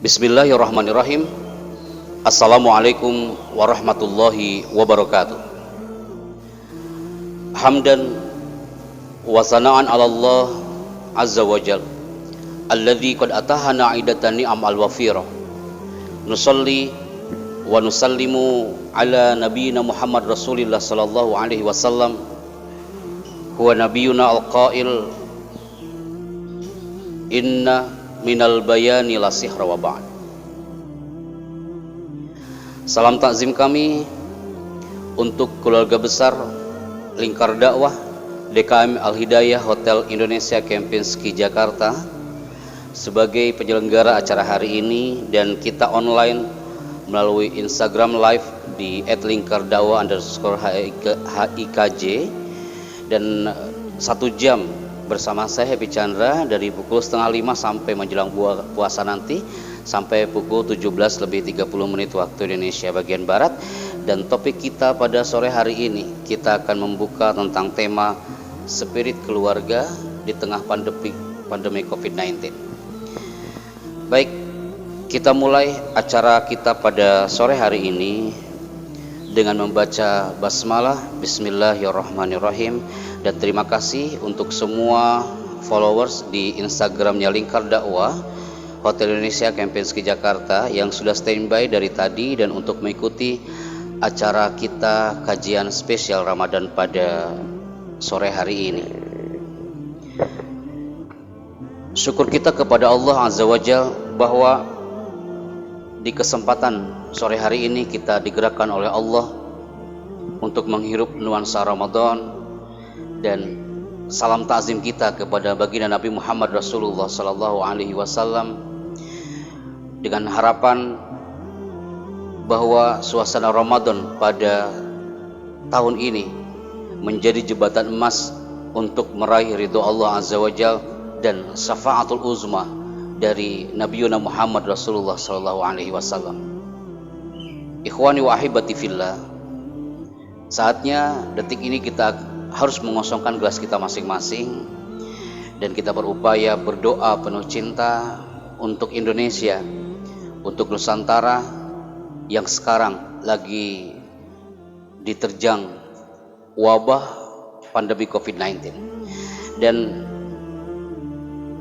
Bismillahirrahmanirrahim. Assalamualaikum warahmatullahi wabarakatuh. Hamdan wa sana'an 'ala Allah azza wa jalla alladzi qad atahana 'idatan ni'am al-wafira. Nusalli wa nusallimu ala nabiyyina Muhammad Rasulillah sallallahu alaihi wasallam huwa nabiyyuna al-qail inna minal bayani la sihra wa ba'd. Salam takzim kami untuk keluarga besar Lingkar Dakwah DKM Al-Hidayah Hotel Indonesia Kempinski Jakarta sebagai penyelenggara acara hari ini, dan kita online melalui Instagram Live di @lingkardakwa_HIKJ dan 1 jam bersama saya Happy Chandra dari pukul 4:30 sampai menjelang puasa nanti sampai pukul 17:30 waktu Indonesia bagian Barat. Dan topik kita pada sore hari ini, kita akan membuka tentang tema spirit keluarga di tengah pandemi COVID-19. Baik, kita mulai acara kita pada sore hari ini dengan membaca basmalah. Bismillahirrahmanirrahim. Dan terima kasih untuk semua followers di Instagramnya Lingkar Dakwah Hotel Indonesia Kempinski Jakarta yang sudah standby dari tadi dan untuk mengikuti acara kita kajian spesial Ramadan pada sore hari ini. Syukur kita kepada Allah Azza wa Jalla bahwa di kesempatan sore hari ini kita digerakkan oleh Allah untuk menghirup nuansa Ramadan. Dan salam ta'zim kita kepada baginda Nabi Muhammad Rasulullah sallallahu alaihi wasallam dengan harapan bahwa suasana Ramadan pada tahun ini menjadi jembatan emas untuk meraih ridho Allah Azza wa Jalla dan syafaatul uzma dari Nabiuna Muhammad Rasulullah sallallahu alaihi wasallam. Ikhwani wa ahibati fillah, saatnya detik ini kita harus mengosongkan gelas kita masing-masing dan kita berupaya berdoa penuh cinta untuk Indonesia, untuk Nusantara yang sekarang lagi diterjang wabah pandemi COVID-19. Dan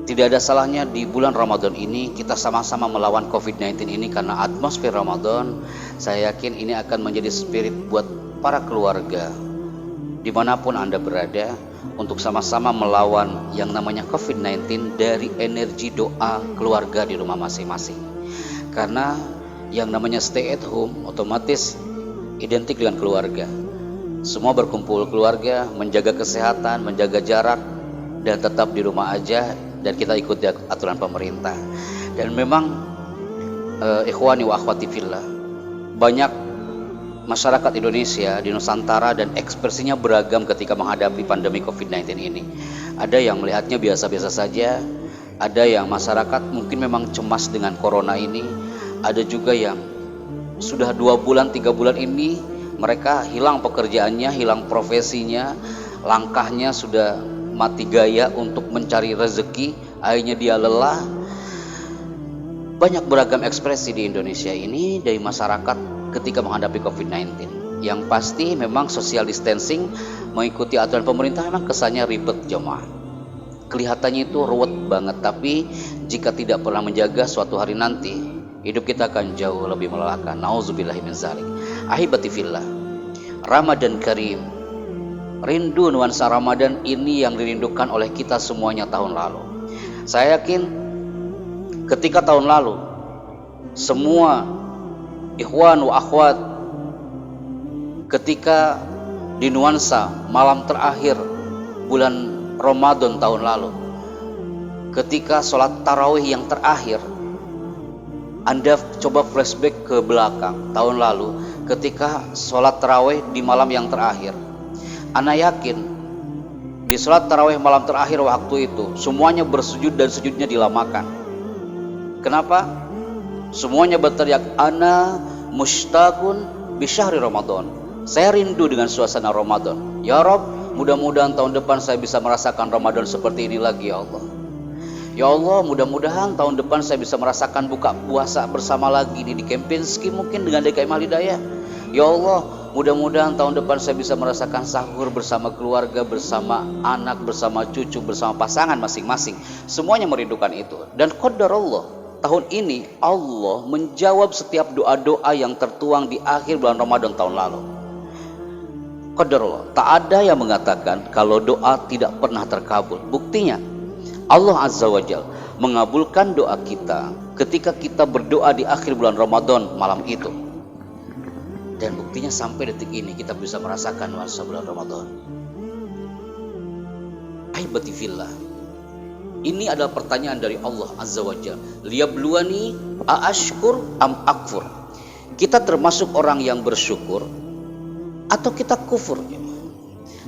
tidak ada salahnya di bulan Ramadan ini kita sama-sama melawan COVID-19 ini, karena atmosfer Ramadan saya yakin ini akan menjadi spirit buat para keluarga dimanapun Anda berada untuk sama-sama melawan yang namanya COVID-19 dari energi doa keluarga di rumah masing-masing. Karena yang namanya stay at home otomatis identik dengan keluarga. Semua berkumpul keluarga, menjaga kesehatan, menjaga jarak, dan tetap di rumah aja, dan kita ikuti aturan pemerintah. Dan memang ikhwani wa akhwati fillah, banyak masyarakat Indonesia di Nusantara dan ekspresinya beragam ketika menghadapi pandemi COVID-19 ini. Ada yang melihatnya biasa-biasa saja, ada yang masyarakat mungkin memang cemas dengan corona ini, ada juga yang sudah 2 bulan, 3 bulan ini mereka hilang pekerjaannya, hilang profesinya, langkahnya sudah mati gaya untuk mencari rezeki, akhirnya dia lelah. Banyak beragam ekspresi di Indonesia ini dari masyarakat ketika menghadapi COVID-19. Yang pasti memang social distancing, mengikuti aturan pemerintah memang kesannya ribet jemaah. Kelihatannya itu ruwet banget, tapi jika tidak pernah menjaga, suatu hari nanti hidup kita akan jauh lebih melelahkan. Nauzubillahi min dzalik. Ahibati fillah, Ramadan Karim, rindu nuansa Ramadan ini yang dirindukan oleh kita semuanya tahun lalu. Saya yakin ketika tahun lalu semua ikhwan wa akhwat ketika di nuansa malam terakhir bulan Ramadan tahun lalu, ketika sholat tarawih yang terakhir, Anda coba flashback ke belakang tahun lalu ketika sholat tarawih di malam yang terakhir. Anda yakin di sholat tarawih malam terakhir waktu itu semuanya bersujud dan sujudnya dilamakan. Kenapa? Semuanya berteriak, ana mushtaqun bi syahri Ramadan. Saya rindu dengan suasana Ramadan. Ya Rabb, mudah-mudahan tahun depan saya bisa merasakan Ramadan seperti ini lagi ya Allah. Ya Allah, mudah-mudahan tahun depan saya bisa merasakan buka puasa bersama lagi nih di Kempinski, mungkin dengan DKM Al Hidayah. Ya Allah, mudah-mudahan tahun depan saya bisa merasakan sahur bersama keluarga, bersama anak, bersama cucu, bersama pasangan masing-masing. Semuanya merindukan itu. Dan qadar Allah, tahun ini Allah menjawab setiap doa-doa yang tertuang di akhir bulan Ramadan tahun lalu. Qadar Allah, tak ada yang mengatakan kalau doa tidak pernah terkabul. Buktinya Allah Azza wa Jalla mengabulkan doa kita ketika kita berdoa di akhir bulan Ramadan malam itu. Dan buktinya sampai detik ini kita bisa merasakan nuansa bulan Ramadan. Ahibati fillah, ini adalah pertanyaan dari Allah Azza wa Jalla. Liyabluwani aashkur am akfur. Kita termasuk orang yang bersyukur atau kita kufur?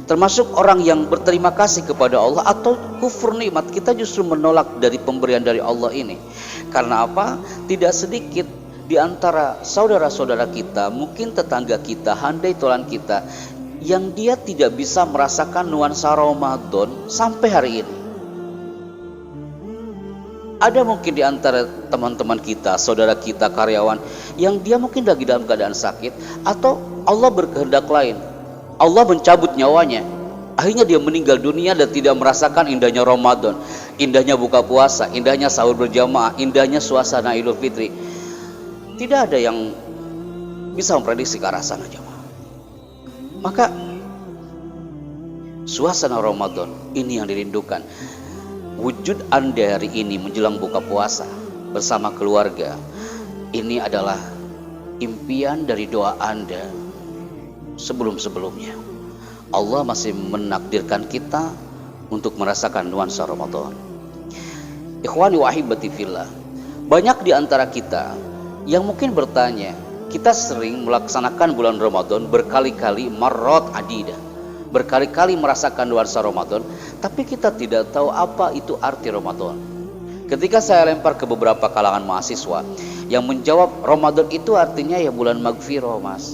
Termasuk orang yang berterima kasih kepada Allah atau kufur nikmat? Kita justru menolak dari pemberian dari Allah ini. Karena apa? Tidak sedikit di antara saudara-saudara kita, mungkin tetangga kita, handai tolan kita, yang dia tidak bisa merasakan nuansa Ramadan sampai hari ini. Ada mungkin di antara teman-teman kita, saudara kita, karyawan, yang dia mungkin lagi dalam keadaan sakit, atau Allah berkehendak lain, Allah mencabut nyawanya, akhirnya dia meninggal dunia dan tidak merasakan indahnya Ramadan, indahnya buka puasa, indahnya sahur berjamaah, indahnya suasana Idul Fitri. Tidak ada yang bisa memprediksi ke arah sana, jemaah. Maka suasana Ramadan ini yang dirindukan. Wujud Anda hari ini menjelang buka puasa bersama keluarga, ini adalah impian dari doa Anda sebelum-sebelumnya. Allah masih menakdirkan kita untuk merasakan nuansa Ramadan. Ikhwani wa ahibati fillah, banyak di antara kita yang mungkin bertanya, kita sering melaksanakan bulan Ramadan berkali-kali, marrat adidah, berkali-kali merasakan nuansa Ramadan, tapi kita tidak tahu apa itu arti Ramadan. Ketika saya lempar ke beberapa kalangan mahasiswa yang menjawab, Ramadan itu artinya ya bulan magfirah, mas,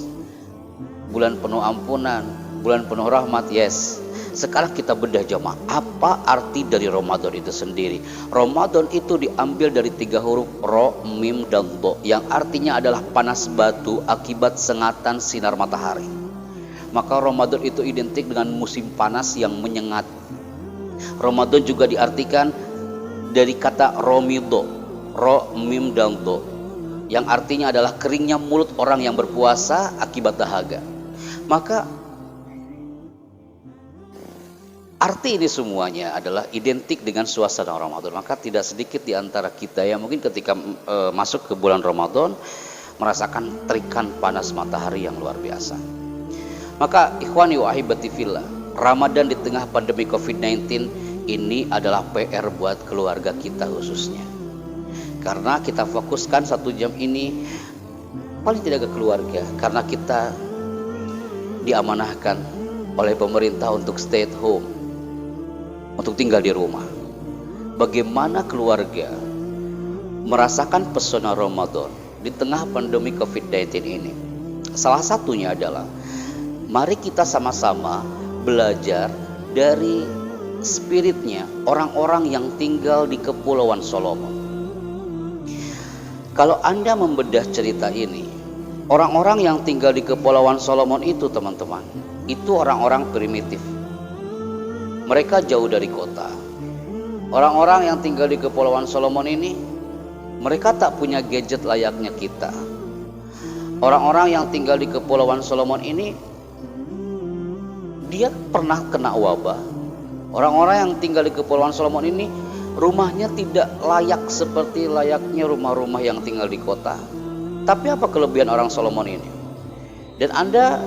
bulan penuh ampunan, bulan penuh rahmat. Yes, sekarang kita bedah jemaah, apa arti dari Ramadan itu sendiri? Ramadan itu diambil dari 3 huruf ro, mim, dan do, yang artinya adalah panas batu akibat sengatan sinar matahari. Maka Ramadan itu identik dengan musim panas yang menyengat. Ramadan juga diartikan dari kata romido, ro, mim, dan do, yang artinya adalah keringnya mulut orang yang berpuasa akibat dahaga. Maka arti ini semuanya adalah identik dengan suasana Ramadan. Maka tidak sedikit di antara kita yang mungkin ketika masuk ke bulan Ramadan merasakan terikan panas matahari yang luar biasa. Maka ikhwani wa ahibati fillah, Ramadan di tengah pandemi COVID-19 ini adalah PR buat keluarga kita khususnya. Karena kita fokuskan 1 jam ini paling tidak ke keluarga, karena kita diamanahkan oleh pemerintah untuk stay at home, untuk tinggal di rumah. Bagaimana keluarga merasakan pesona Ramadan di tengah pandemi COVID-19 ini? Salah satunya adalah mari kita sama-sama belajar dari spiritnya orang-orang yang tinggal di Kepulauan Solomon. Kalau Anda membedah cerita ini, orang-orang yang tinggal di Kepulauan Solomon itu, teman-teman, itu orang-orang primitif. Mereka jauh dari kota. Orang-orang yang tinggal di Kepulauan Solomon ini, mereka tak punya gadget layaknya kita. Orang-orang yang tinggal di Kepulauan Solomon ini, dia pernah kena wabah. Orang-orang yang tinggal di Kepulauan Solomon ini, rumahnya tidak layak seperti layaknya rumah-rumah yang tinggal di kota. Tapi apa kelebihan orang Solomon ini? Dan Anda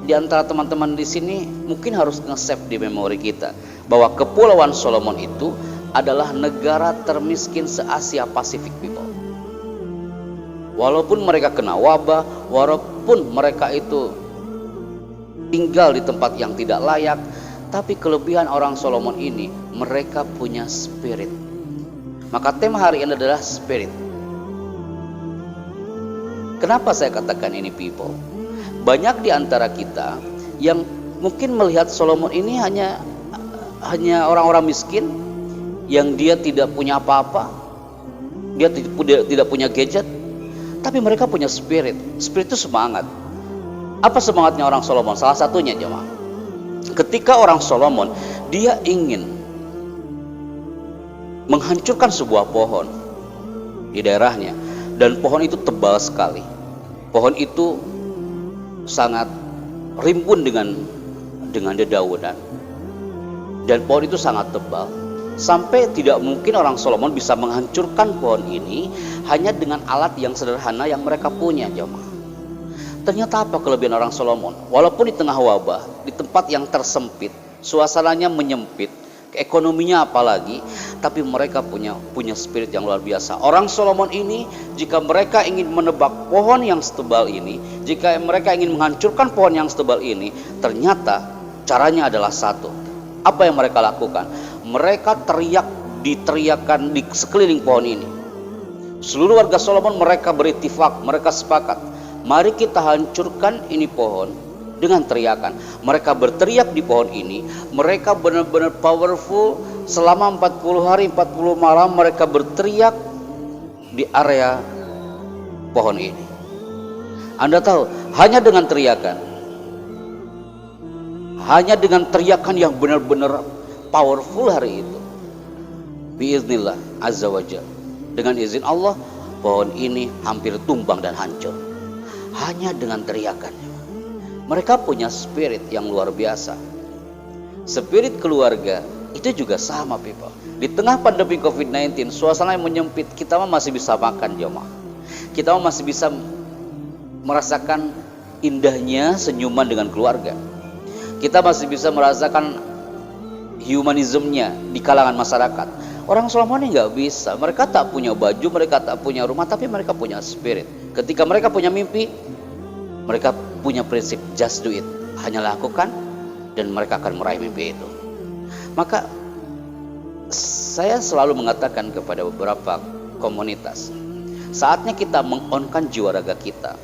di antara teman-teman di sini mungkin harus nge-save di memori kita bahwa Kepulauan Solomon itu adalah negara termiskin se-Asia Pasifik, people. Walaupun mereka kena wabah, walaupun mereka itu tinggal di tempat yang tidak layak, tapi kelebihan orang Solomon ini, mereka punya spirit. Maka tema hari ini adalah spirit. Kenapa saya katakan ini, people? Banyak di antara kita yang mungkin melihat Solomon ini hanya orang-orang miskin yang dia tidak punya apa-apa, dia tidak punya gadget, tapi mereka punya spirit. Spirit itu semangat. Apa semangatnya orang Solomon? Salah satunya jemaah, ketika orang Solomon dia ingin menghancurkan sebuah pohon di daerahnya, dan pohon itu tebal sekali, pohon itu sangat rimbun dengan dedaunan, dan pohon itu sangat tebal, sampai tidak mungkin orang Solomon bisa menghancurkan pohon ini hanya dengan alat yang sederhana yang mereka punya jemaah. Ternyata apa kelebihan orang Solomon? Walaupun di tengah wabah, di tempat yang tersempit, suasananya menyempit, ekonominya apalagi, tapi mereka punya spirit yang luar biasa. Orang Solomon ini, jika mereka ingin menebak pohon yang setebal ini, jika mereka ingin menghancurkan pohon yang setebal ini, ternyata caranya adalah satu. Apa yang mereka lakukan? Mereka diteriakan di sekeliling pohon ini. Seluruh warga Solomon mereka berittifaq, mereka sepakat, mari kita hancurkan ini pohon dengan teriakan. Mereka berteriak di pohon ini, mereka benar-benar powerful. Selama 40 hari 40 malam mereka berteriak di area pohon ini. Anda tahu, hanya dengan teriakan yang benar-benar powerful hari itu, biiznillah azza wajalla, dengan izin Allah, pohon ini hampir tumbang dan hancur hanya dengan teriakannya. Mereka punya spirit yang luar biasa. Spirit keluarga itu juga sama, people. Di tengah pandemi COVID-19, suasana yang menyempit, kita masih bisa makan jemaah. Kita masih bisa merasakan indahnya senyuman dengan keluarga. Kita masih bisa merasakan humanismenya di kalangan masyarakat. Orang Solomon ini nggak bisa. Mereka tak punya baju, mereka tak punya rumah, tapi mereka punya spirit. Ketika mereka punya mimpi, mereka punya prinsip just do it, hanya lakukan, dan mereka akan meraih mimpi itu. Maka saya selalu mengatakan kepada beberapa komunitas, saatnya kita mengonkan jiwa raga kita,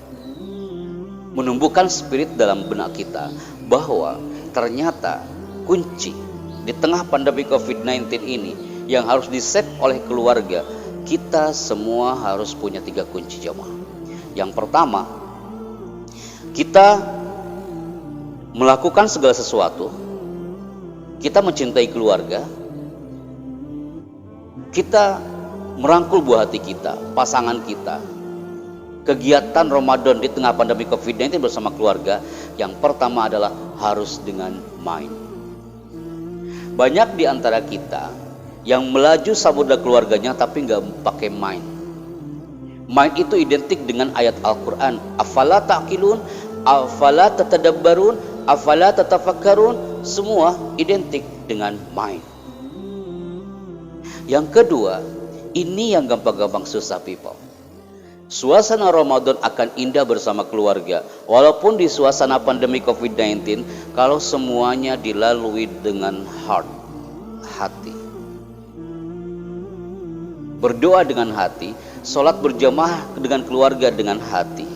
menumbuhkan spirit dalam benak kita, bahwa ternyata kunci di tengah pandemi COVID-19 ini yang harus di-save oleh keluarga, kita semua harus punya 3 kunci jemaah. Yang pertama, kita melakukan segala sesuatu, kita mencintai keluarga, kita merangkul buah hati kita, pasangan kita. Kegiatan Ramadan di tengah pandemi COVID-19 bersama keluarga, yang pertama adalah harus dengan mind. Banyak di antara kita yang melaju samudra keluarganya tapi nggak pakai mind. Mind itu identik dengan ayat Al-Quran, afala ta'qilun, afala tatadabbarun, afala tatafakkarun, semua identik dengan mind. Yang kedua, ini yang gampang-gampang susah, people. Suasana Ramadan akan indah bersama keluarga, walaupun di suasana pandemi COVID-19, kalau semuanya dilalui dengan hati. Berdoa dengan hati, sholat berjamaah dengan keluarga dengan hati.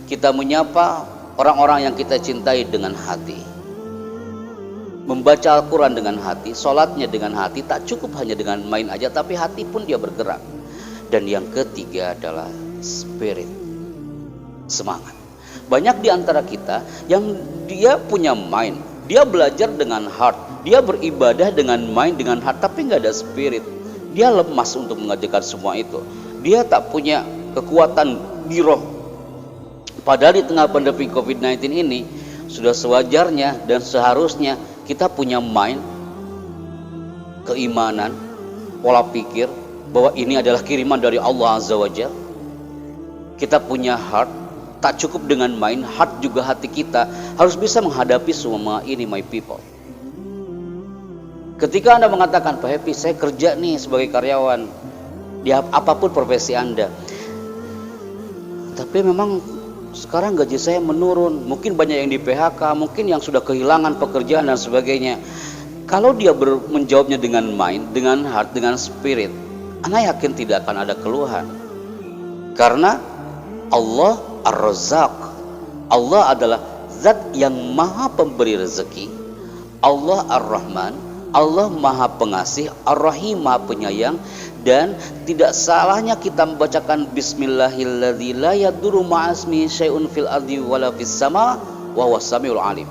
Kita menyapa orang-orang yang kita cintai dengan hati. Membaca Al-Quran dengan hati, sholatnya dengan hati, tak cukup hanya dengan main aja, tapi hati pun dia bergerak. Dan yang ketiga adalah spirit, semangat. Banyak di antara kita yang dia punya mind, dia belajar dengan heart, dia beribadah dengan mind, dengan heart, tapi nggak ada spirit. Dia lemas untuk mengerjakan semua itu. Dia tak punya kekuatan di roh. Padahal di tengah pandemi COVID-19 ini, sudah sewajarnya dan seharusnya kita punya mind, keimanan, pola pikir bahwa ini adalah kiriman dari Allah Azza wa Jalla. Kita punya heart, tak cukup dengan mind, heart juga hati kita harus bisa menghadapi semua ini, my people. Ketika Anda mengatakan, Pak Happy, saya kerja nih sebagai karyawan di apapun profesi Anda, tapi memang sekarang gaji saya menurun, mungkin banyak yang di PHK, mungkin yang sudah kehilangan pekerjaan dan sebagainya. Kalau dia menjawabnya dengan mind, dengan heart, dengan spirit, Anda yakin tidak akan ada keluhan. Karena Allah Ar-Razzaq, Allah adalah zat yang maha pemberi rezeki. Allah Ar-Rahman, Allah Maha Pengasih, Ar-Rahim Maha Penyayang, dan tidak salahnya kita membacakan Bismillahilladzi la yadurru ma'asmihi syai'un fil ardi wala fis sama wa huwas samiul alim.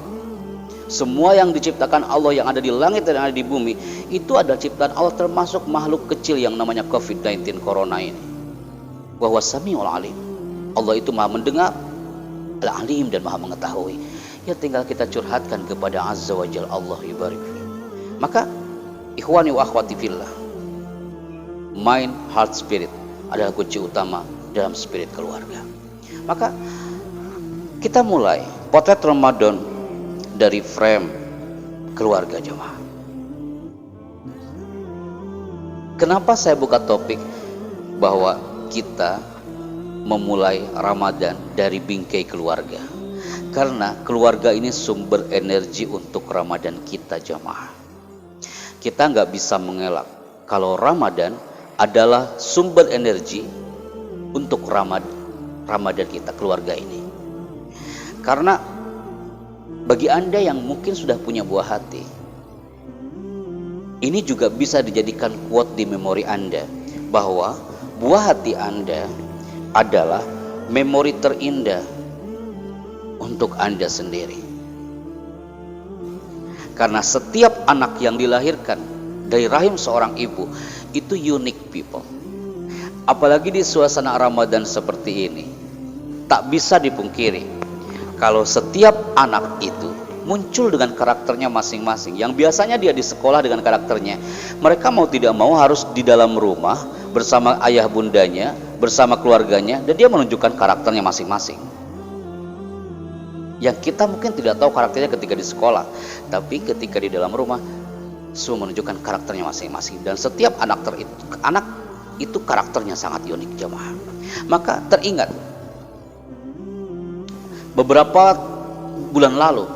Semua yang diciptakan Allah, yang ada di langit dan ada di bumi, itu adalah ciptaan Allah, termasuk makhluk kecil yang namanya COVID-19 Corona ini. Wa huwas samiul alim. Allah itu Maha mendengar, Al-Alim, dan Maha mengetahui. Ya tinggal kita curhatkan kepada Azza wa Jalla, Allah yubarik. Maka ikhwani wa akhwati fillah, mind, heart, spirit adalah kunci utama dalam spirit keluarga. Maka kita mulai potret Ramadan dari frame keluarga jemaah. Kenapa saya buka topik bahwa kita memulai Ramadan dari bingkai keluarga? Karena keluarga ini sumber energi untuk Ramadan kita jemaah. Kita nggak bisa mengelak kalau Ramadan adalah sumber energi untuk Ramadan kita, keluarga ini. Karena bagi Anda yang mungkin sudah punya buah hati, ini juga bisa dijadikan quote di memori Anda, bahwa buah hati Anda adalah memori terindah untuk Anda sendiri. Karena setiap anak yang dilahirkan dari rahim seorang ibu itu unique people. Apalagi di suasana Ramadan seperti ini, tak bisa dipungkiri kalau setiap anak itu muncul dengan karakternya masing-masing. Yang biasanya dia di sekolah dengan karakternya, mereka mau tidak mau harus di dalam rumah bersama ayah bundanya, bersama keluarganya, dan dia menunjukkan karakternya masing-masing. Yang kita mungkin tidak tahu karakternya ketika di sekolah, tapi ketika di dalam rumah semua menunjukkan karakternya masing-masing. Dan setiap anak itu karakternya sangat unik jemaah. Maka teringat beberapa bulan lalu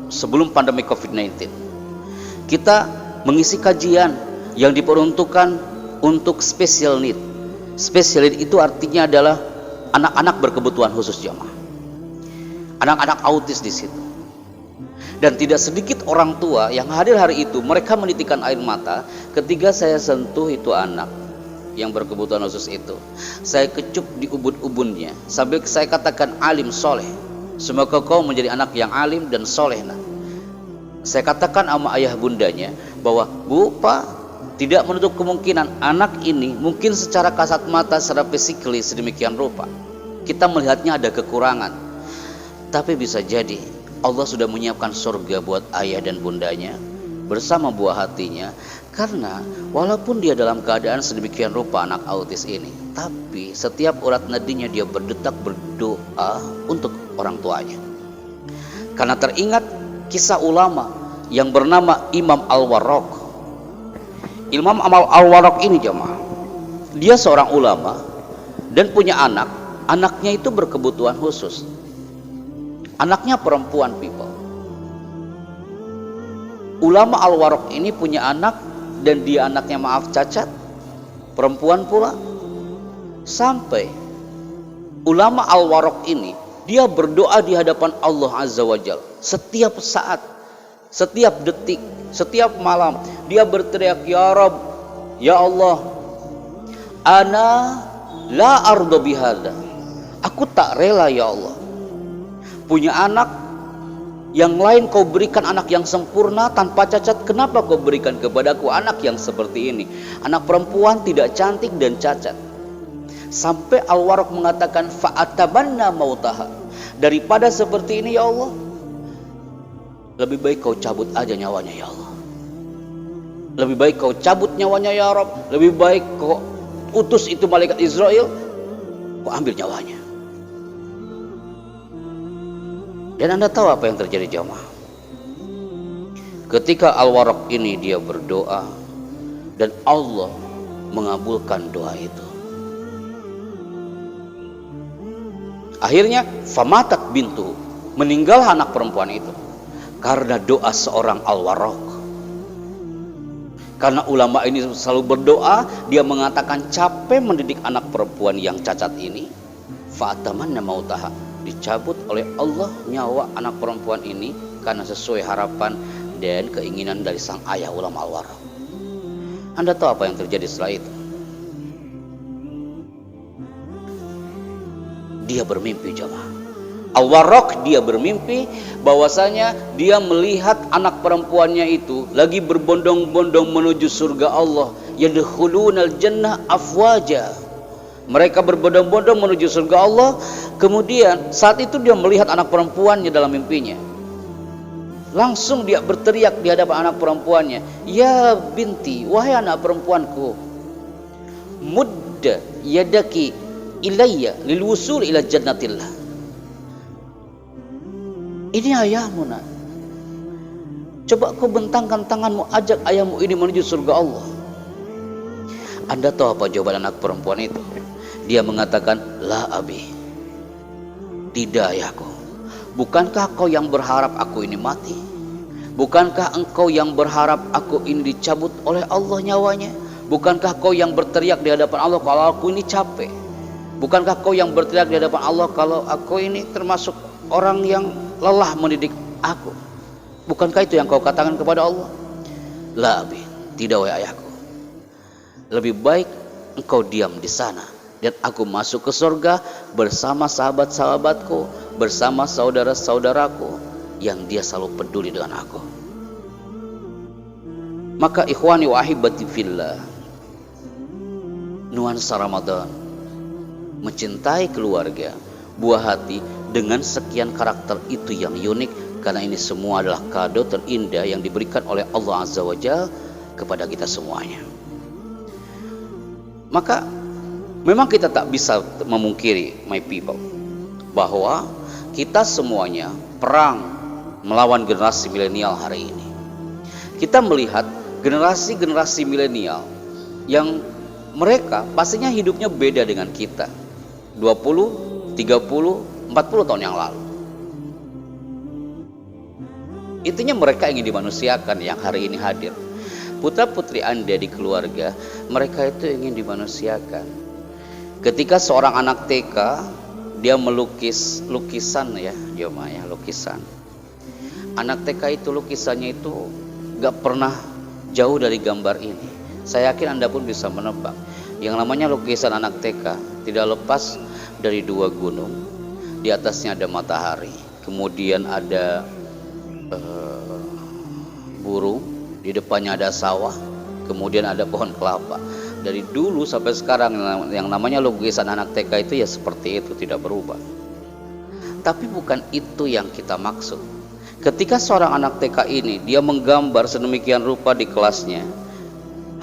sebelum pandemi COVID-19, kita mengisi kajian yang diperuntukkan untuk special need. Special need itu artinya adalah anak-anak berkebutuhan khusus jemaah. Anak-anak autis di situ. Dan tidak sedikit orang tua yang hadir hari itu, mereka menitikkan air mata ketika saya sentuh itu anak yang berkebutuhan khusus itu. Saya kecup di ubun-ubunnya sambil saya katakan, alim soleh, semoga kau menjadi anak yang alim dan soleh. Nah, saya katakan sama ayah bundanya bahwa, Bu, Pak, tidak menutup kemungkinan anak ini mungkin secara kasat mata, secara physically sedemikian rupa kita melihatnya ada kekurangan. Tapi bisa jadi Allah sudah menyiapkan surga buat ayah dan bundanya bersama buah hatinya. Karena walaupun dia dalam keadaan sedemikian rupa anak autis ini, tapi setiap urat nadinya dia berdetak berdoa untuk orang tuanya. Karena teringat kisah ulama yang bernama Imam Al-Warraq. Imam Al-Warraq ini jemaah, dia seorang ulama dan punya anak. Anaknya itu berkebutuhan khusus. Anaknya perempuan people. Ulama Al-Warraq ini punya anak, dan dia anaknya maaf cacat, perempuan pula. Sampai ulama Al-Warraq ini dia berdoa di hadapan Allah Azza wa Jalla setiap saat, setiap detik, setiap malam. Dia berteriak, ya Rabb, ya Allah, ana la ardo bihada, aku tak rela ya Allah punya anak yang lain kau berikan anak yang sempurna tanpa cacat. Kenapa kau berikan kepadaku anak yang seperti ini, anak perempuan tidak cantik dan cacat? Sampai Al-Warraq mengatakan, fa'atamanna mautaha, daripada seperti ini ya Allah, lebih baik kau cabut aja nyawanya ya Allah. Lebih baik kau cabut nyawanya ya Rabb. Lebih baik kau utus itu malaikat Israel, kau ambil nyawanya. Dan Anda tahu apa yang terjadi jamaah? Ketika Al-Warraq ini dia berdoa dan Allah mengabulkan doa itu. Akhirnya famatat bintu, meninggal anak perempuan itu karena doa seorang Al-Warraq. Karena ulama ini selalu berdoa, dia mengatakan capek mendidik anak perempuan yang cacat ini. Fa'atamanna mautaha, dicabut oleh Allah nyawa anak perempuan ini karena sesuai harapan dan keinginan dari sang ayah ulama al-wara. Anda tahu apa yang terjadi setelah itu? Dia bermimpi, jemaah. Al-Warraq dia bermimpi bahwasanya dia melihat anak perempuannya itu lagi berbondong-bondong menuju surga Allah. Yadkhulunal jannah afwaja. Mereka berbondong-bondong menuju surga Allah. Kemudian saat itu dia melihat anak perempuannya dalam mimpinya. Langsung dia berteriak di hadapan anak perempuannya, "Ya binti, wahai anak perempuanku, mudda yadaki ilayya lil wusul ila jannatillah." Ini ayahmu, nak. Coba kau bentangkan tanganmu, ajak ayahmu ini menuju surga Allah. Anda tahu apa jawaban anak perempuan itu? Dia mengatakan, "La abi." Tidak, ayahku. Bukankah kau yang berharap aku ini mati? Bukankah engkau yang berharap aku ini dicabut oleh Allah nyawanya? Bukankah kau yang berteriak di hadapan Allah kalau aku ini capek? Bukankah kau yang berteriak di hadapan Allah kalau aku ini termasuk orang yang lelah mendidik aku? Bukankah itu yang kau katakan kepada Allah? La abi, tidak wahai ayahku. Lebih baik engkau diam di sana dan aku masuk ke surga bersama sahabat-sahabatku, bersama saudara-saudaraku yang dia selalu peduli dengan aku. Maka ikhwani wa ahibati fillah, nuansa Ramadan, mencintai keluarga, buah hati dengan sekian karakter itu yang unik, karena ini semua adalah kado terindah yang diberikan oleh Allah Azza wa Jalla kepada kita semuanya. Maka memang kita tak bisa memungkiri, my people, bahwa kita semuanya perang melawan generasi milenial hari ini. Kita melihat generasi-generasi milenial yang mereka pastinya hidupnya beda dengan kita 20, 30, 40 tahun yang lalu. Intinya mereka ingin dimanusiakan yang hari ini hadir. Putra-putri Anda di keluarga, mereka itu ingin dimanusiakan. Ketika seorang anak TK, dia melukis lukisan ya, jemaah ya, lukisan. Anak TK itu lukisannya itu gak pernah jauh dari gambar ini. Saya yakin Anda pun bisa menebak. Yang namanya lukisan anak TK tidak lepas dari dua gunung. Di atasnya ada matahari, kemudian ada burung, di depannya ada sawah, kemudian ada pohon kelapa. Dari dulu sampai sekarang yang namanya lukisan anak TK itu ya seperti itu, tidak berubah. Tapi bukan itu yang kita maksud. Ketika seorang anak TK ini dia menggambar sedemikian rupa di kelasnya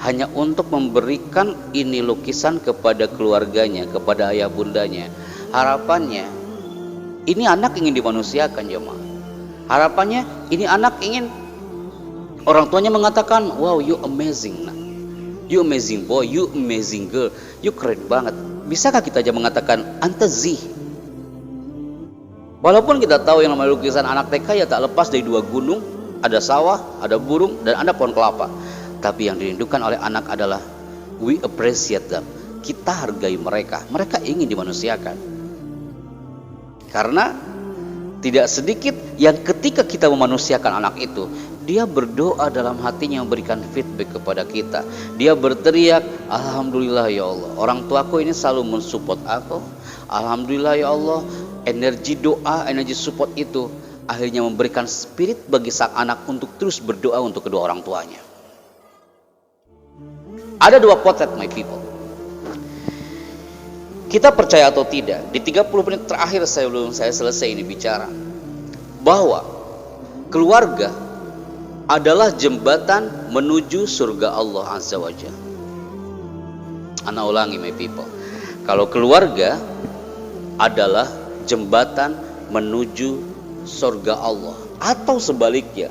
hanya untuk memberikan ini lukisan kepada keluarganya, kepada ayah bundanya, harapannya ini anak ingin dimanusiakan, jemaah. Harapannya ini anak ingin orang tuanya mengatakan, "Wow, you amazing, nak. You amazing boy, you amazing girl, you keren banget." Bisakah kita aja mengatakan anta zih? Walaupun kita tahu yang namanya lukisan anak TK ya tak lepas dari dua gunung, ada sawah, ada burung, dan ada pohon kelapa. Tapi yang dirindukan oleh anak adalah we appreciate them. Kita hargai mereka. Mereka ingin dimanusiakan. Karena tidak sedikit yang ketika kita memanusiakan anak itu, dia berdoa dalam hatinya memberikan feedback kepada kita. Dia berteriak, "Alhamdulillah ya Allah, orang tuaku ini selalu mensupport aku. Alhamdulillah ya Allah, energi doa, energi support itu akhirnya memberikan spirit bagi sang anak untuk terus berdoa untuk kedua orang tuanya." Ada dua potret, my people. Kita percaya atau tidak, di 30 menit terakhir sebelum saya selesai ini bicara, bahwa keluarga adalah jembatan menuju surga Allah Azza wa Jalla. Ana ulangi, my people. Kalau keluarga adalah jembatan menuju surga Allah, atau sebaliknya,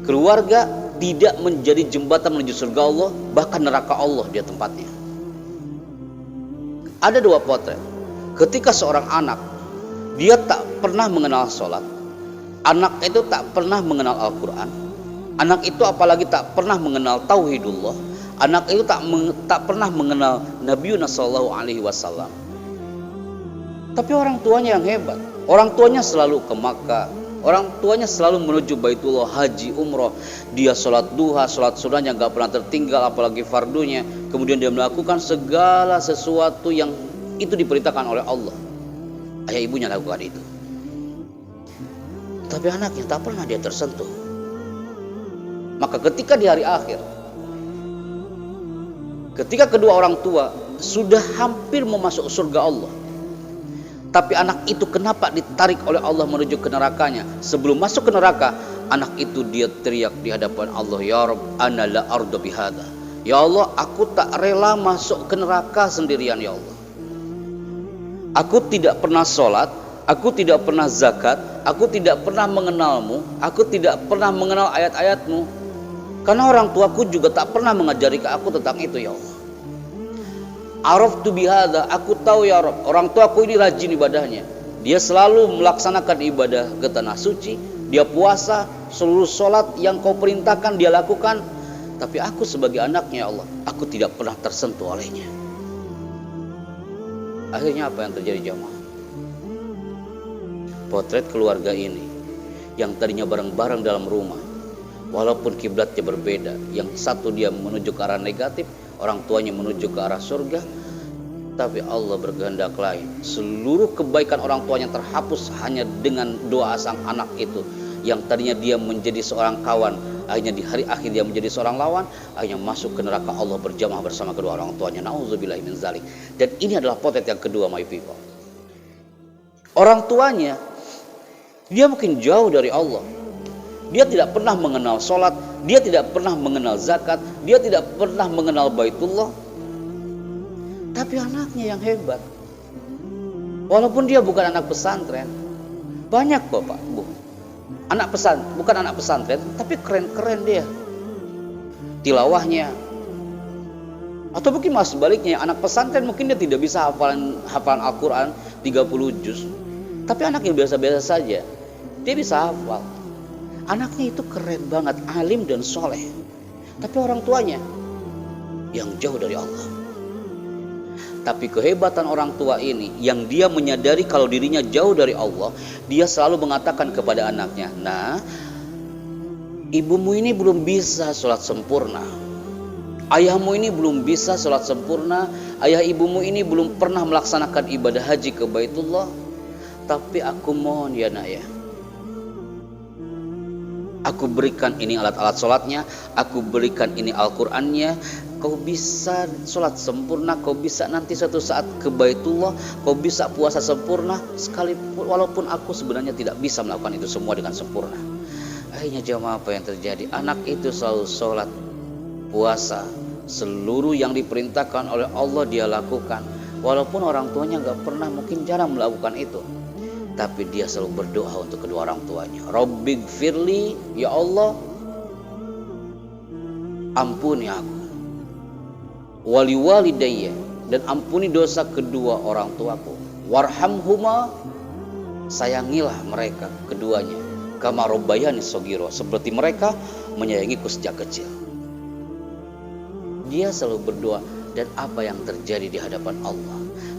keluarga tidak menjadi jembatan menuju surga Allah, bahkan neraka Allah dia tempatnya. Ada dua potret. Ketika seorang anak, dia tak pernah mengenal sholat, anak itu tak pernah mengenal Al-Quran, anak itu apalagi tak pernah mengenal Tauhidullah, anak itu tak pernah mengenal Nabi Sallallahu Alaihi Wasallam. Tapi orang tuanya yang hebat. Orang tuanya selalu ke Makkah, Orang tuanya selalu menuju Baitullah, haji, umroh. Dia sholat duha, sholat sunnahnya gak pernah tertinggal, apalagi fardunya. Kemudian dia melakukan segala sesuatu yang itu diperintahkan oleh Allah. Ayah ibunya lakukan itu. Tapi anaknya tak pernah dia tersentuh. Maka ketika di hari akhir, ketika kedua orang tua sudah hampir mau masuk surga Allah, tapi anak itu kenapa ditarik oleh Allah menuju ke nerakanya? Sebelum masuk ke neraka, anak itu dia teriak di hadapan Allah, "Ya Rabb, ana la arda bihada." Ya Allah, aku tak rela masuk ke neraka sendirian ya Allah. Aku tidak pernah sholat, aku tidak pernah zakat, aku tidak pernah mengenalmu, aku tidak pernah mengenal ayat-ayatmu. Karena orang tuaku juga tak pernah mengajari ke aku tentang itu ya Allah. Araftu bihada, aku tahu ya Rabb, orang tuaku ini rajin ibadahnya. Dia selalu melaksanakan ibadah ke tanah suci, dia puasa, seluruh sholat yang kau perintahkan dia lakukan. Tapi aku sebagai anaknya ya Allah, aku tidak pernah tersentuh olehnya. Akhirnya apa yang terjadi jamaah? Potret keluarga ini yang tadinya bareng-bareng dalam rumah, walaupun kiblatnya berbeda, yang satu dia menuju ke arah negatif, orang tuanya menuju ke arah surga, tapi Allah berkehendak lain. Seluruh kebaikan orang tuanya terhapus hanya dengan doa sang anak itu, yang tadinya dia menjadi seorang kawan, akhirnya di hari akhir dia menjadi seorang lawan, akhirnya masuk ke neraka Allah berjamaah bersama kedua orang tuanya. Nauzubillahi min zalik. Dan ini adalah potret yang kedua, my people. Orang tuanya dia mungkin jauh dari Allah. Dia tidak pernah mengenal sholat, dia tidak pernah mengenal zakat, dia tidak pernah mengenal Baitullah. Tapi anaknya yang hebat. Walaupun dia bukan anak pesantren, banyak bapak, bu, bukan anak pesantren, tapi keren-keren dia. Tilawahnya. Atau mungkin malah sebaliknya, anak pesantren mungkin dia tidak bisa hafalan Al-Quran 30 juz. Tapi anak yang biasa-biasa saja, dia bisa hafal. Anaknya itu keren banget, alim dan soleh. Tapi orang tuanya yang jauh dari Allah. Tapi kehebatan orang tua ini, yang dia menyadari kalau dirinya jauh dari Allah, dia selalu mengatakan kepada anaknya, "Nah, ibumu ini belum bisa sholat sempurna. Ayahmu ini belum bisa sholat sempurna. Ayah ibumu ini belum pernah melaksanakan ibadah haji ke Baitullah. Tapi aku mohon ya nak ya, aku berikan ini alat-alat sholatnya, aku berikan ini Al-Qurannya. Kau bisa sholat sempurna, kau bisa nanti suatu saat ke Baitullah, kau bisa puasa sempurna, sekalipun walaupun aku sebenarnya tidak bisa melakukan itu semua dengan sempurna." Akhirnya jamaah apa yang terjadi? Anak itu selalu sholat, puasa, seluruh yang diperintahkan oleh Allah dia lakukan. Walaupun orang tuanya gak pernah, mungkin jarang melakukan itu, tapi dia selalu berdoa untuk kedua orang tuanya. Rabbighfirli, ya Allah, ampuni aku. Wali walidayya, dan ampuni dosa kedua orang tuaku. Warhamhuma, sayangilah mereka keduanya. Kama rabbayani shogiro, seperti mereka menyayangiku sejak kecil. Dia selalu berdoa. Dan apa yang terjadi di hadapan Allah?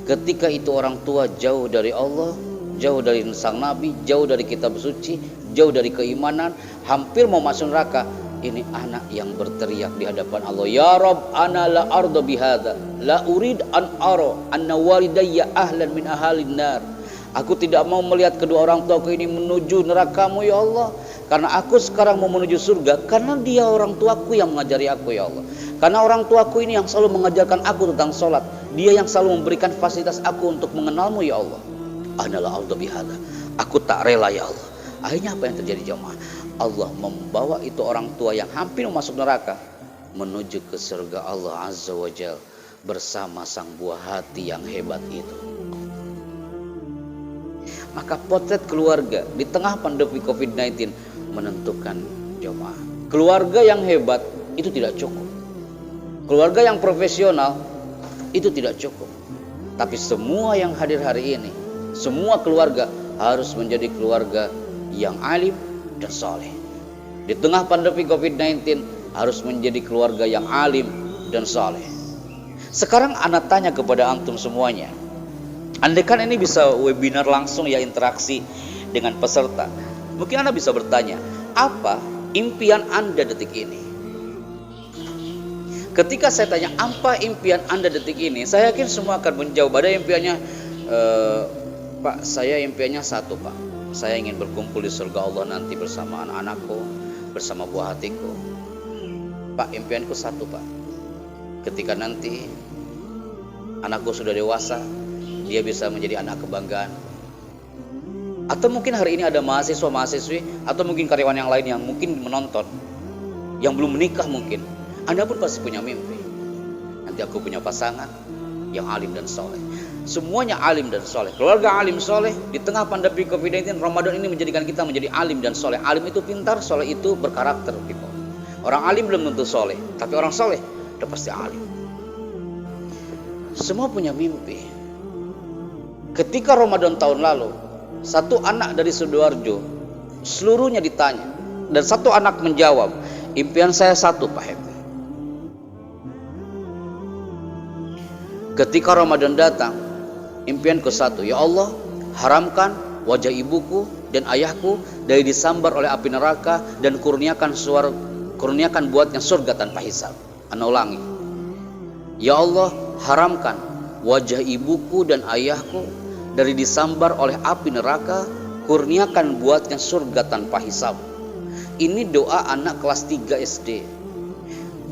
Ketika itu orang tua jauh dari Allah, jauh dari sang Nabi, jauh dari kitab suci, jauh dari keimanan, hampir mau masuk neraka. Ini anak yang berteriak di hadapan Allah, "Ya Rabb, ana la arda bihada, la urid an ara anna walidayya ahlan min ahalin nar." Aku tidak mau melihat kedua orang tuaku ini menuju neraka-Mu ya Allah, karena aku sekarang mau menuju surga, karena dia orang tuaku yang mengajari aku ya Allah. Karena orang tuaku ini yang selalu mengajarkan aku tentang sholat, dia yang selalu memberikan fasilitas aku untuk mengenal-Mu ya Allah. Ana la arda bihada, aku tak rela ya Allah. Akhirnya apa yang terjadi jemaah? Allah membawa itu orang tua yang hampir masuk neraka menuju ke surga Allah Azza wa Jalla bersama sang buah hati yang hebat itu. Maka potret keluarga di tengah pandemi COVID-19 menentukan jemaah. Keluarga yang hebat itu tidak cukup. Keluarga yang profesional itu tidak cukup. Tapi semua yang hadir hari ini, semua keluarga harus menjadi keluarga yang alim dan soleh. Di tengah pandemi COVID-19 harus menjadi keluarga yang alim dan soleh. Sekarang anak tanya kepada antum semuanya, andaikan ini bisa webinar langsung ya, interaksi dengan peserta, Mungkin Anda bisa bertanya, apa impian Anda detik ini? Ketika saya tanya, apa impian Anda detik ini? Saya yakin semua akan menjawab. Ada impiannya, Pak, saya impiannya satu, Pak. Saya ingin berkumpul di surga Allah nanti bersama anak-anakku, bersama buah hatiku. Pak, impianku satu, Pak. Ketika nanti anakku sudah dewasa, dia bisa menjadi anak kebanggaan. Atau mungkin hari ini ada mahasiswa-mahasiswi atau mungkin karyawan yang lain yang mungkin menonton, yang belum menikah mungkin. Anda pun pasti punya mimpi. Nanti aku punya pasangan yang alim dan soleh. Semuanya alim dan soleh. Keluarga alim soleh. Di tengah pandemi COVID-19, Ramadan ini menjadikan kita menjadi alim dan soleh. Alim itu pintar, soleh itu berkarakter. People. Orang alim belum tentu soleh, tapi orang soleh udah pasti alim. Semua punya mimpi. Ketika Ramadan tahun lalu, satu anak dari Sidoarjo, seluruhnya ditanya, dan satu anak menjawab, impian saya satu, Pak Happy. Ketika Ramadan datang, impianku satu, ya Allah, haramkan wajah ibuku dan ayahku dari disambar oleh api neraka dan kurniakan buatnya surga tanpa hisab. Ana ulangi, ya Allah, haramkan wajah ibuku dan ayahku dari disambar oleh api neraka, kurniakan buatnya surga tanpa hisab. Ini doa anak kelas 3 SD.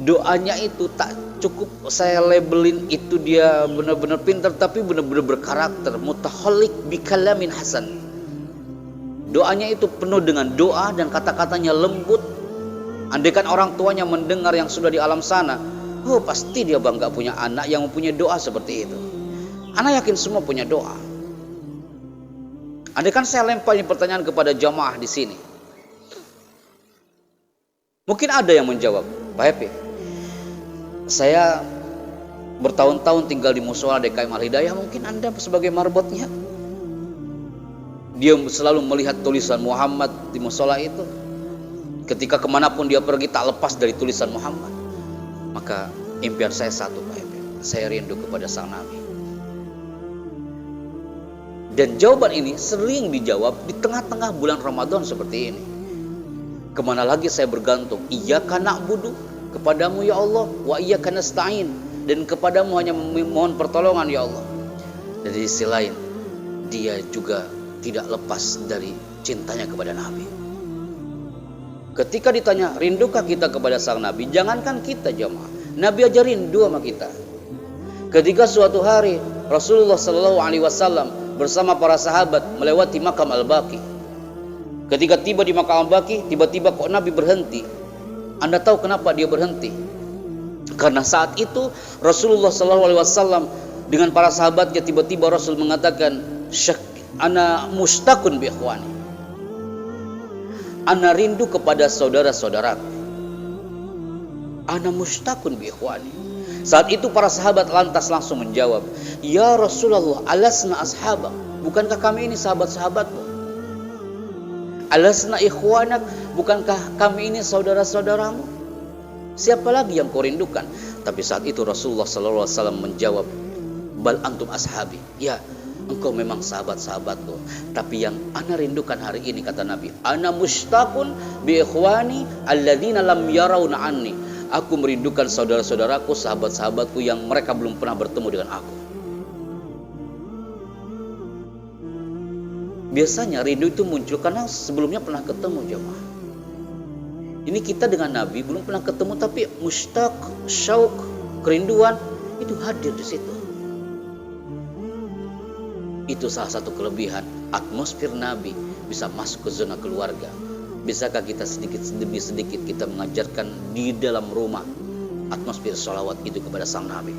Doanya itu tak cukup saya labelin itu dia benar-benar pintar, tapi benar-benar berkarakter. Mutahallik bikalamin hasan. Doanya itu penuh dengan doa dan kata-katanya lembut. Andaikan orang tuanya mendengar yang sudah di alam sana, oh pasti dia bangga punya anak yang mempunyai doa seperti itu. Anak yakin semua punya doa. Andaikan saya lempar ini pertanyaan kepada jamaah di sini, mungkin ada yang menjawab, Pak Happy, saya bertahun-tahun tinggal di musola DKM Al Hidayah. Mungkin Anda sebagai marbotnya, dia selalu melihat tulisan Muhammad di musola itu. Ketika kemanapun dia pergi tak lepas dari tulisan Muhammad. Maka impian saya satu, Pak Happy, saya rindu kepada sang Nabi. Dan jawaban ini sering dijawab di tengah-tengah bulan Ramadan seperti ini. Kemana lagi saya bergantung? Iyyaka na'budu, kepadamu ya Allah, wa iyyaka nasta'in, dan kepadamu hanya memohon pertolongan ya Allah. Dan di sisi lain, dia juga tidak lepas dari cintanya kepada Nabi. Ketika ditanya, rindukah kita kepada sang Nabi? Jangankan kita jemaah, Nabi aja rindu sama kita. Ketika suatu hari Rasulullah SAW bersama para sahabat melewati makam Al-Baqi. Ketika tiba di makam Al-Baqi, tiba-tiba kok Nabi berhenti. Anda tahu kenapa dia berhenti? Karena saat itu Rasulullah SAW dengan para sahabatnya, tiba-tiba Rasul mengatakan, ana mustakun bi ikhwani, ana rindu kepada saudara-saudaraku. Ana mustakun bi ikhwani. Saat itu para sahabat lantas langsung menjawab, ya Rasulullah, alasna ashabak, bukankah kami ini sahabat-sahabatmu? Alasna ikhwanak, bukankah kami ini saudara-saudaramu? Siapa lagi yang kau rindukan? Tapi saat itu Rasulullah SAW menjawab, bal antum ashabi, ya engkau memang sahabat-sahabatku, tapi yang ana rindukan hari ini, kata Nabi, ana mushtaqun bi ikhwani alladzina lam yarawna anni. Aku merindukan saudara-saudaraku, sahabat-sahabatku yang mereka belum pernah bertemu dengan aku. Biasanya rindu itu muncul karena sebelumnya pernah ketemu jemaah. Ini kita dengan Nabi belum pernah ketemu, tapi mushtaq, syauq, kerinduan itu hadir di situ. Itu salah satu kelebihan atmosfer Nabi bisa masuk ke zona keluarga. Bisakah kita sedikit demi sedikit kita mengajarkan di dalam rumah atmosfer sholawat itu kepada sang Nabi?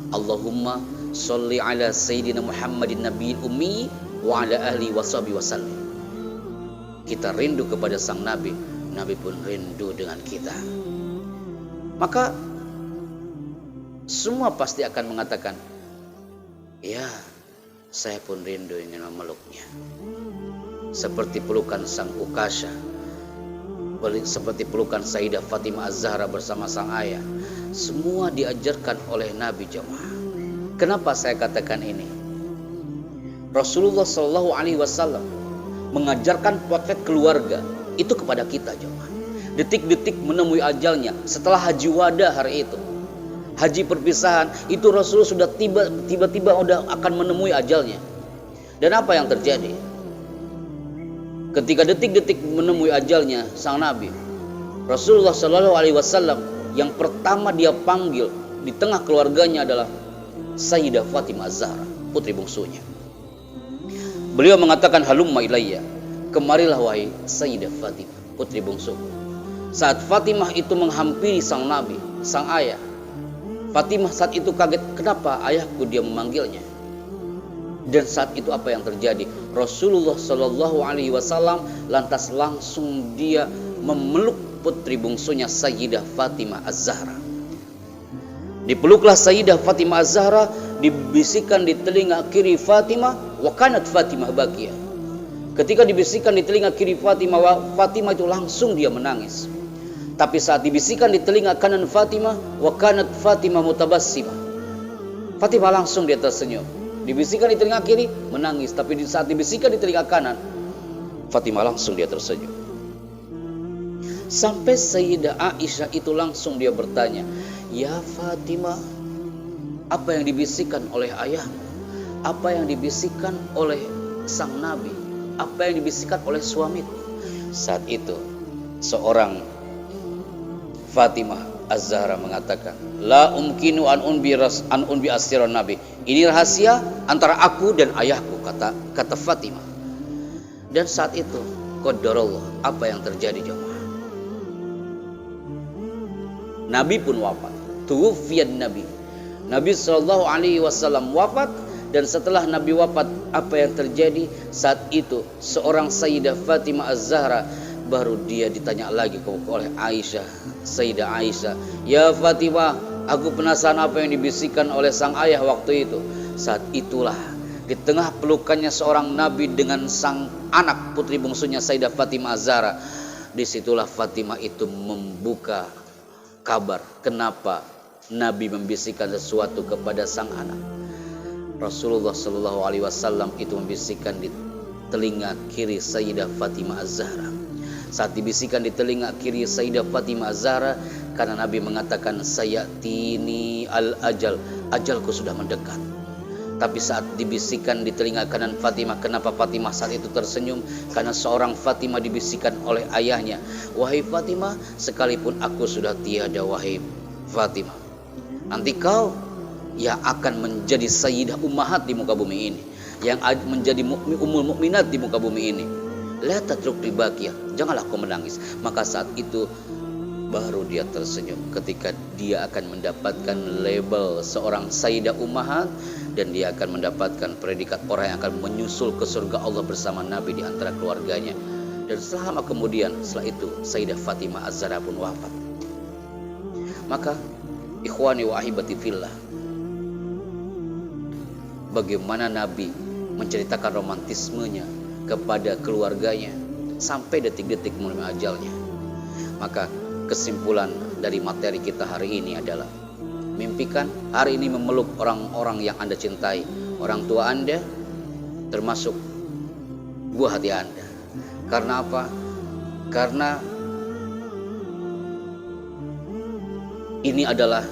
Allahumma sholli ala Sayyidina Muhammadin Nabiyil Ummi wa ala ahli wa sahbihi wasallim. Kita rindu kepada sang Nabi, Nabi pun rindu dengan kita. Maka semua pasti akan mengatakan, ya saya pun rindu ingin memeluknya. Seperti pelukan sang Ukasha, seperti pelukan Sayyidah Fatimah Az-Zahra bersama sang ayah. Semua diajarkan oleh Nabi jemaah. Kenapa saya katakan ini? Rasulullah SAW mengajarkan potret keluarga itu kepada kita jemaah. Detik-detik menemui ajalnya setelah haji wada hari itu, haji perpisahan itu, Rasul sudah tiba-tiba udah akan menemui ajalnya. Dan apa yang terjadi? Ketika detik-detik menemui ajalnya sang Nabi, Rasulullah Shallallahu Alaihi Wasallam yang pertama dia panggil di tengah keluarganya adalah Sayyidah Fatimah Az-Zahra, putri bungsunya. Beliau mengatakan, halumma ilayya, kemarilah wahai Sayyidah Fatimah, putri bungsu. Saat Fatimah itu menghampiri sang Nabi, sang ayah, Fatimah saat itu kaget, kenapa ayahku dia memanggilnya? Dan saat itu apa yang terjadi? Rasulullah Shallallahu Alaihi Wasallam lantas langsung dia memeluk putri bungsunya Sayyidah Fatimah Az-Zahra. Dipeluklah Sayyidah Fatimah Az-Zahra, dibisikkan di telinga kiri Fatimah, wa kanat Fatimah bakiyah. Ketika dibisikkan di telinga kiri Fatimah, Fatimah itu langsung dia menangis. Tapi saat dibisikkan di telinga kanan Fatimah, wa kanat Fatimah mutabassimah, Fatimah langsung dia tersenyum. Dibisikkan di telinga kiri, menangis. Tapi saat dibisikkan di telinga kanan, Fatimah langsung dia tersenyum. Sampai Sayyidah Aisyah itu langsung dia bertanya, ya Fatimah, apa yang dibisikkan oleh ayahmu? Apa yang dibisikkan oleh sang Nabi? Apa yang dibisikkan oleh suamiku? Saat itu seorang Fatimah Az-Zahra mengatakan, la umkinu an unbi asiran Nabi. Ini rahasia antara aku dan ayahku, kata Fatimah. Dan saat itu qadarullah, apa yang terjadi jemaah? Nabi pun wafat. Tuwfiyan Nabi. Nabi Shallallahu Alaihi Wasallam wafat. Dan setelah Nabi wafat, apa yang terjadi? Saat itu seorang Sayyidah Fatimah Az-Zahra baru dia ditanya lagi oleh Aisyah, Sayyidah Aisyah, ya Fatimah, aku penasaran apa yang dibisikkan oleh sang ayah waktu itu. Saat itulah di tengah pelukannya seorang Nabi dengan sang anak putri bungsunya Sayyidah Fatimah Az-Zahra, disitulah Fatimah itu membuka kabar kenapa Nabi membisikkan sesuatu kepada sang anak. Rasulullah Shallallahu Alaihi Wasallam itu membisikkan di telinga kiri Sayyidah Fatimah Az-Zahra. Saat dibisikkan di telinga kiri Sayyidah Fatimah Az-Zahra, karena Nabi mengatakan, sayatini al-ajal, ajalku sudah mendekat. Tapi saat dibisikkan di telinga kanan Fatimah, kenapa Fatimah saat itu tersenyum? Karena seorang Fatimah dibisikkan oleh ayahnya, wahai Fatimah, sekalipun aku sudah tiada, wahai Fatimah, nanti kau yang akan menjadi sayyidah ummahat di muka bumi ini, yang menjadi ummul mukminat di muka bumi ini. La tatruk ribakiyah, janganlah kau menangis. Maka saat itu baru dia tersenyum ketika dia akan mendapatkan label seorang sayyidah ummahat, dan dia akan mendapatkan predikat orang yang akan menyusul ke surga Allah bersama Nabi di antara keluarganya. Dan selama kemudian setelah itu Sayyidah Fatimah Az-Zahra pun wafat. Maka ikhwani wa ahibati fillah, bagaimana Nabi menceritakan romantismenya kepada keluarganya sampai detik-detik menemui ajalnya. Maka kesimpulan dari materi kita hari ini adalah, mimpikan hari ini memeluk orang-orang yang Anda cintai, orang tua Anda, termasuk buah hati Anda. Karena apa? Karena ini adalah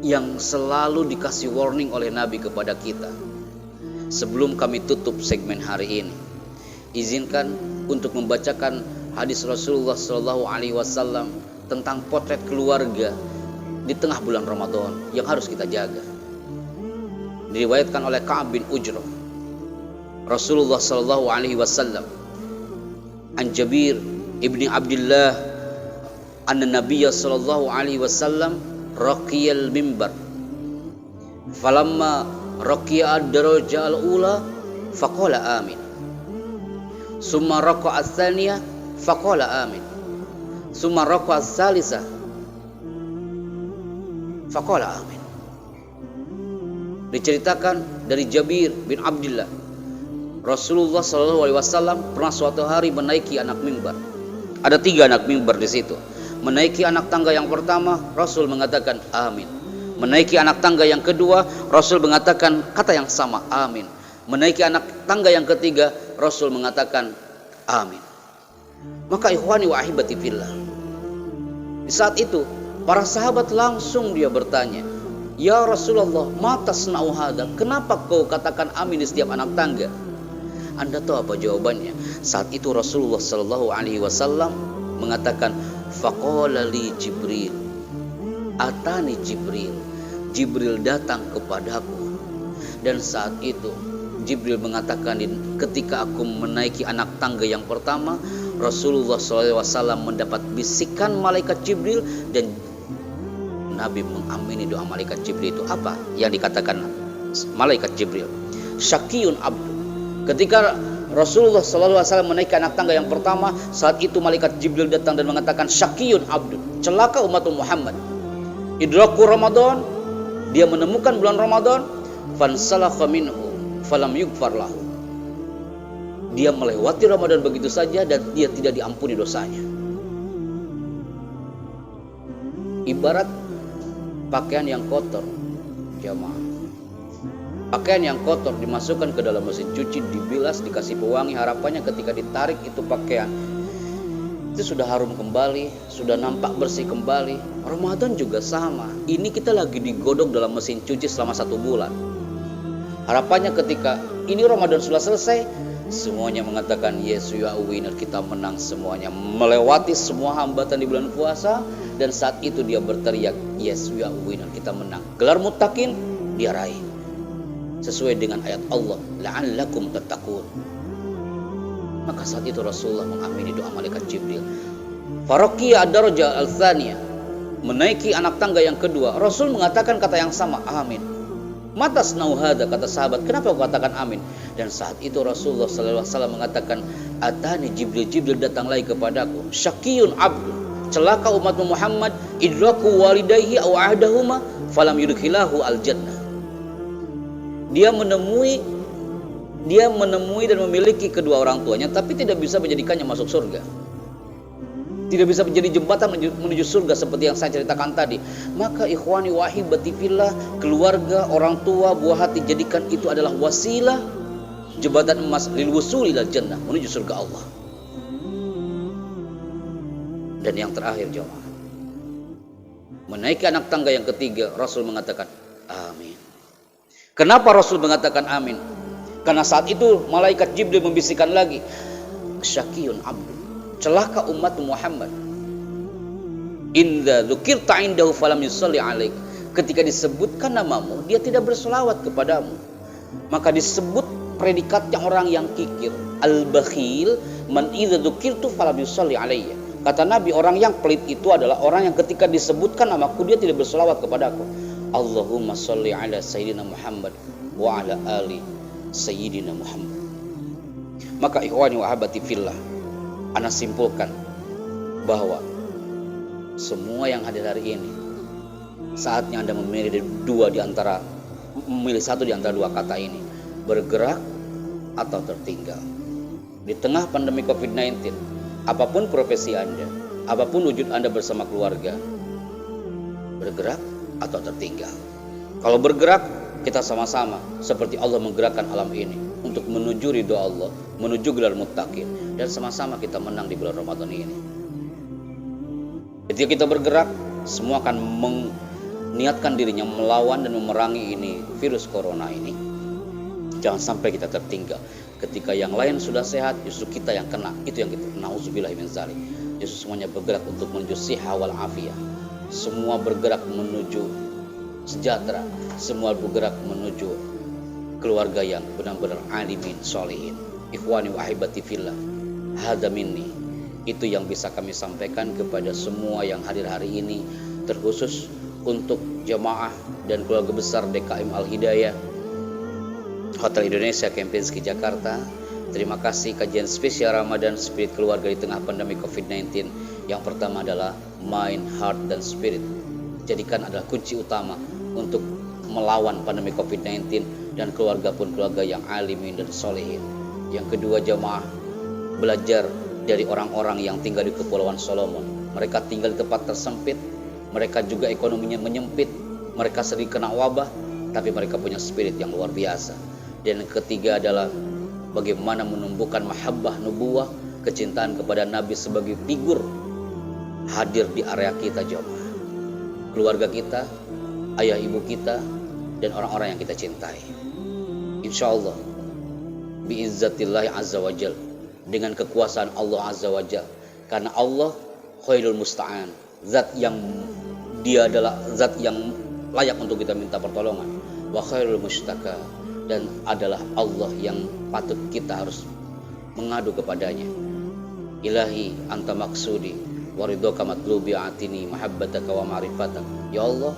yang selalu dikasih warning oleh Nabi kepada kita. Sebelum kami tutup segmen hari ini, izinkan untuk membacakan hadis Rasulullah Shallallahu Alaihi Wasallam tentang potret keluarga di tengah bulan Ramadan yang harus kita jaga. Diriwayatkan oleh Ka'ab bin Ujrah, Rasulullah Shallallahu Alaihi Wasallam, an Jabir ibni Abdullah, anna Nabiyya Shallallahu Alaihi Wasallam raqiyal mimbar, falamma raqiya ad-daraja al-ula faqala amin, summa raqa'a ats-tsaniyah faqala amin, summa raqa'a ats-tsalisah faqala amin. Diceritakan dari Jabir bin Abdullah, Rasulullah Shallallahu Alaihi Wasallam pernah suatu hari menaiki anak mimbar. Ada 3 anak mimbar di situ. Menaiki anak tangga yang pertama, Rasul mengatakan amin. Menaiki anak tangga yang kedua, Rasul mengatakan kata yang sama, amin. Menaiki anak tangga yang ketiga, Rasul mengatakan amin. Maka ikhwani wa ahibati fillah, di saat itu para sahabat langsung dia bertanya, ya Rasulullah, mata tasna'u hadza? Kenapa kau katakan amin di setiap anak tangga? Anda tahu apa jawabannya? Saat itu Rasulullah sallallahu alaihi wasallam mengatakan, faqala li Jibril, atani Jibril, Jibril datang kepadaku. Dan saat itu Jibril mengatakan, ketika aku menaiki anak tangga yang pertama, Rasulullah sallallahu alaihi wasallam mendapat bisikan malaikat Jibril, dan Nabi mengamini doa malaikat Jibril. Itu apa yang dikatakan malaikat Jibril? Syaqiyun abdu. Ketika Rasulullah SAW menaiki anak tangga yang pertama, saat itu malaikat Jibril datang dan mengatakan, syaqiyun abdu, celaka umat Muhammad. Idraku Ramadan, dia menemukan bulan Ramadan, fansalakha minhu falam yughfar lahu. Dia melewati Ramadan begitu saja dan dia tidak diampuni dosanya. Ibarat pakaian yang kotor, jamaah. Pakaian yang kotor dimasukkan ke dalam mesin cuci, dibilas, dikasih pewangi, harapannya ketika ditarik itu pakaian itu sudah harum kembali, sudah nampak bersih kembali. Ramadan juga sama. Ini kita lagi digodok dalam mesin cuci selama 1 bulan. Harapannya ketika ini Ramadan sudah selesai, semuanya mengatakan yes we are winner, kita menang semuanya, melewati semua hambatan di bulan puasa. Dan saat itu dia berteriak, yes we are winner, kita menang. Gelar muttaqin dia raih sesuai dengan ayat Allah, la'allakum tattaqun. Maka saat itu Rasulullah mengamini doa malaikat Jibril. Faraqiya ad-darajah al-tsaniyah, menaiki anak tangga yang kedua, Rasul mengatakan kata yang sama, amin. Mata tasna'u hadza, kata sahabat, kenapa kau katakan amin? Dan saat itu Rasulullah sallallahu alaihi wasallam mengatakan, atani Jibril, Jibril datang lagi kepadaku, syaqiyun abdu, celaka umat Muhammad, idraku walidayhi aw ahdahuma falam yudkhilahu al-jannah. Dia menemui dan memiliki kedua orang tuanya, tapi tidak bisa menjadikannya masuk surga. Tidak bisa menjadi jembatan menuju surga seperti yang saya ceritakan tadi. Maka ikhwani wa ahibati fillah, keluarga, orang tua, buah hati, jadikan itu adalah wasilah, jembatan emas lil wusuli ilal jannah, menuju surga Allah. Dan yang terakhir jemaah, menaiki anak tangga yang ketiga, Rasul mengatakan amin. Kenapa Rasul mengatakan amin? Karena saat itu malaikat Jibril membisikkan lagi, syaqiyun abdu, celaka umat Muhammad, indza dzukirta indahu falam yusalli alaik. Ketika disebutkan namamu, dia tidak berselawat kepadamu. Maka disebut predikatnya orang yang kikir, al-bakhil, man idza dzukirtu falam yusalli alayya. Kata Nabi, orang yang pelit itu adalah orang yang ketika disebutkan namaku dia tidak berselawat kepadaku. Allahumma sholli ala sayyidina Muhammad wa ala ali sayyidina Muhammad. Maka ikhwani wa ahbati fillah, ana simpulkan bahwa semua yang hadir hari ini, saatnya Anda memilih satu di antara dua kata ini, bergerak atau tertinggal. Di tengah pandemi COVID-19, apapun profesi Anda, apapun wujud Anda bersama keluarga, bergerak atau tertinggal. Kalau bergerak, kita sama-sama seperti Allah menggerakkan alam ini untuk menuju ridho Allah, menuju gelar muttaqin, dan sama-sama kita menang di bulan Ramadan ini. Ketika kita bergerak, semua akan meniatkan dirinya melawan dan memerangi ini virus corona ini. Jangan sampai kita tertinggal. Ketika yang lain sudah sehat, justru kita yang kena. Itu yang kita, nauzubillahi min dzalik. Justru semuanya bergerak untuk menuju sihah wal afiyah. Semua bergerak menuju sejahtera, semua bergerak menuju keluarga yang benar-benar alimin solihin. Ikhwani wa ahibati fillah, hadza minni. Itu yang bisa kami sampaikan kepada semua yang hadir hari ini, terkhusus untuk jemaah dan keluarga besar DKM Al Hidayah Hotel Indonesia Kempinski Jakarta. Terima kasih kajian spesial Ramadan Spirit Keluarga di tengah pandemi COVID-19. Yang pertama adalah mind, heart, dan spirit. Jadikan adalah kunci utama untuk melawan pandemi COVID-19, dan keluarga pun keluarga yang alimin dan solehin. Yang kedua, jamaah belajar dari orang-orang yang tinggal di Kepulauan Solomon. Mereka tinggal di tempat tersempit, mereka juga ekonominya menyempit, mereka sering kena wabah, tapi mereka punya spirit yang luar biasa. Dan yang ketiga adalah bagaimana menumbuhkan mahabbah nubuwah, kecintaan kepada Nabi sebagai figur hadir di area kita jemaah. Keluarga kita, ayah ibu kita, dan orang-orang yang kita cintai. Insya Allah, biizzatillahi azza wa jal, dengan kekuasaan Allah azza wa jal, karena Allah khairul musta'an, zat yang dia adalah zat yang layak untuk kita minta pertolongan, wa khairul mustaka, dan adalah Allah yang patut kita harus mengadu kepadanya. Ilahi anta maksudi wa ridhoka matlubi atini mahabbataka wa ma'rifatak. Ya Allah,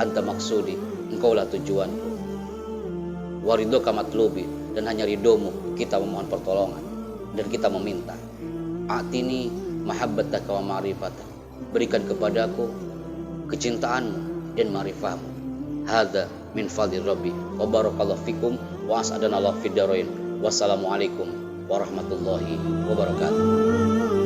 anta maksudi, engkaulah tujuanku, wa ridhoka matlubi, dan hanya ridhomu kita memohon pertolongan dan kita meminta. Atini mahabbataka wa ma'rifatak, berikan kepadaku kecintaanmu dan ma'rifahmu. Hadza min fadli rabbi wa barakallahu fikum wa as'adana Allah fid darain. Wassalamualaikum warahmatullahi wabarakatuh.